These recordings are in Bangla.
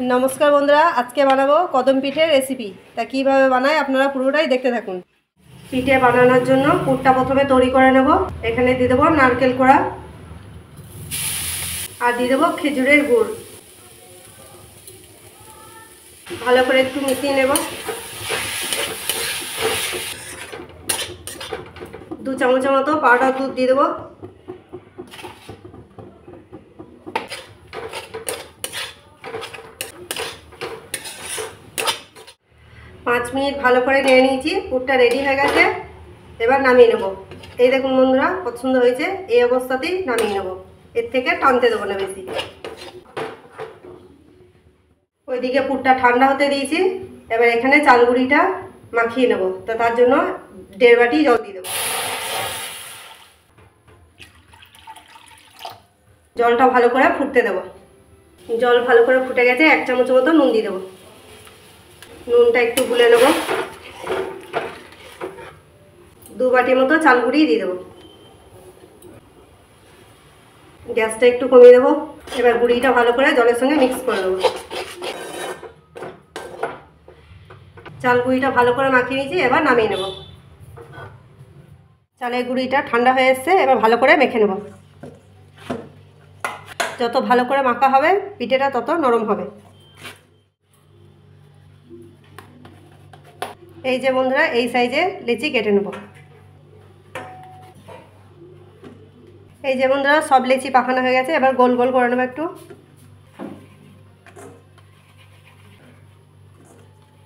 नमस्कार बंधुरा आज के बनाबो कदम पिठेर रेसिपि। ता किभाबे बानाई आपनारा पुरोटाई देखते थाकुन। पिठे बानानोर जोन्नो पुरटा प्रथमे तैरि करे नेब। एखाने दिये देब नारकेल कोड़ा और दिये देब खेजुरेर गुड़। भालो करे एकटु मिशिये नेब। 2 चामचेर मतो पाउडार दूध दिये देब। 5 मिनट भालो करे निये निয়েছি। পুরটা রেডি হয়ে গেছে। এবার নামিয়ে নেব। এই দেখুন বন্ধুরা কত সুন্দর হয়েছে। এই অবস্থাতেই নামিয়ে নেব, এর থেকে টানতে দেব না বেশি। ওইদিকে পুরটা ঠান্ডা হতে দিয়েছি। এবার এখানে চাল গুঁড়িটা মাখিয়ে নেব। তো তার জন্য 1.5 বাটি জল দিয়ে দেব। জলটা ভালো করে ফুটতে দেব। জল ভালো করে ফুটে গেছে। 1 চামচ মতো নুন দিয়ে দেব। নুনটা একটু গুলে নেব। 2 বাটি মতো চাল গুঁড়ি দিয়ে দেব। গ্যাসটা একটু কমিয়ে দেব। এবার গুঁড়িটা ভালো করে জলের সঙ্গে মিক্স করে দেব। চাল গুঁড়িটা ভালো করে মাখিয়ে নিয়েছি। এবার নামিয়ে নেব। চালের গুঁড়িটা ঠান্ডা হয়ে এসেছে। এবার ভালো করে মেখে নেব। যত ভালো করে মাখা হবে পিঠেটা তত নরম হবে। এই যে বন্ধুরা এই সাইজে লেচি কেটে নেব। এই যে বন্ধুরা সব লেচি পাকানো হয়ে গেছে। এবার গোল গোল করে নেব একটু।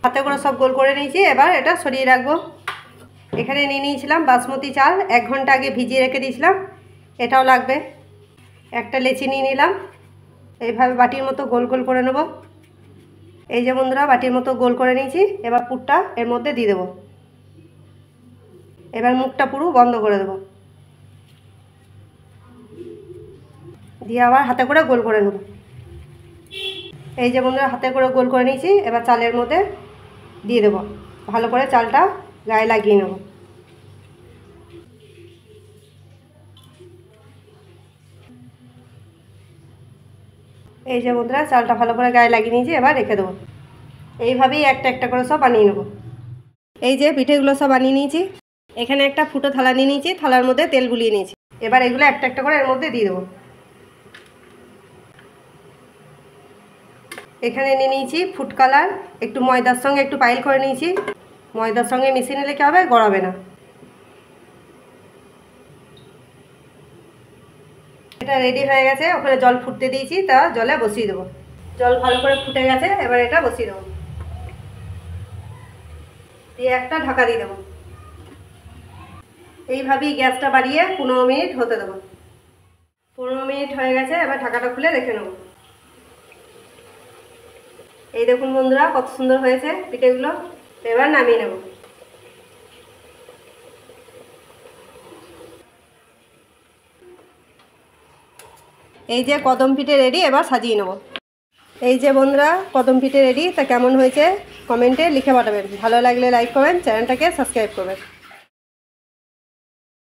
হাতে করে সব গোল করে নিয়েছি। এবার এটা সরিয়ে রাখবো। এখানে নিয়ে নিয়েছিলাম বাসমতি চাল, 1 ঘন্টা আগে ভিজিয়ে রেখে দিয়েছিলাম। এটাও লাগবে। একটা লেচি নিয়ে নিলাম। এইভাবে বাটির মতো গোল গোল করে নেব। এই যে বন্ধুরা বাটির মতো গোল করে নিয়েছি। এবার পুরটা এর মধ্যে দিয়ে দেব। এবার মুখটা পুরো বন্ধ করে দেব। দিয়ে আবার হাতে করে গোল করে নেব। এই যে বন্ধুরা হাতে করে গোল করে নিয়েছি। এবার চালের মধ্যে দিয়ে দেব। ভালো করে চালটা গায়ে লাগিয়ে নেব। এই যে বন্ধুরা চালটা ভালো করে গায়ে লাগিয়ে নিয়েছি। এবার রেখে দেবো। এইভাবেই একটা একটা করে সব বানিয়ে নেব। এই যে পিঠেগুলো সব বানিয়ে নিয়েছি। এখানে একটা ফুটো থালা নিয়ে নিয়েছি। থালার মধ্যে তেল বুলিয়ে নিয়েছি। এবার এগুলো একটা একটা করে এর মধ্যে দিয়ে দেবো। এখানে নিয়ে নিয়েছি ফুড কালার। একটু ময়দার সঙ্গে একটু পাইল করে নিয়েছি। ময়দার সঙ্গে মিশিয়ে নিলে কী হবে, গড়াবে না। এটা রেডি হয়ে গেছে। ওখানে জল ফুটতে দিয়েছি, তা জলে বসিয়ে দেবো। জল ভালো করে ফুটে গেছে। এবার এটা বসিয়ে দেবো। দিয়ে একটা ঢাকা দিয়ে দেবো। এইভাবেই গ্যাসটা বাড়িয়ে 15 মিনিট হতে দেবো। 15 মিনিট হয়ে গেছে। এবার ঢাকাটা খুলে রেখে নেব। এই দেখুন বন্ধুরা কত সুন্দর হয়েছে পিঠেগুলো। এবার নামিয়ে নেব। এই যে কদম পিঠে রেডি। এবার সাজিয়ে নেব। এই যে বন্ধুরা কদম পিঠে রেডি। তা কেমন হয়েছে কমেন্টে লিখে পাঠাবেন। ভালো লাগলে লাইক করবেন, চ্যানেলটাকে সাবস্ক্রাইব করবেন।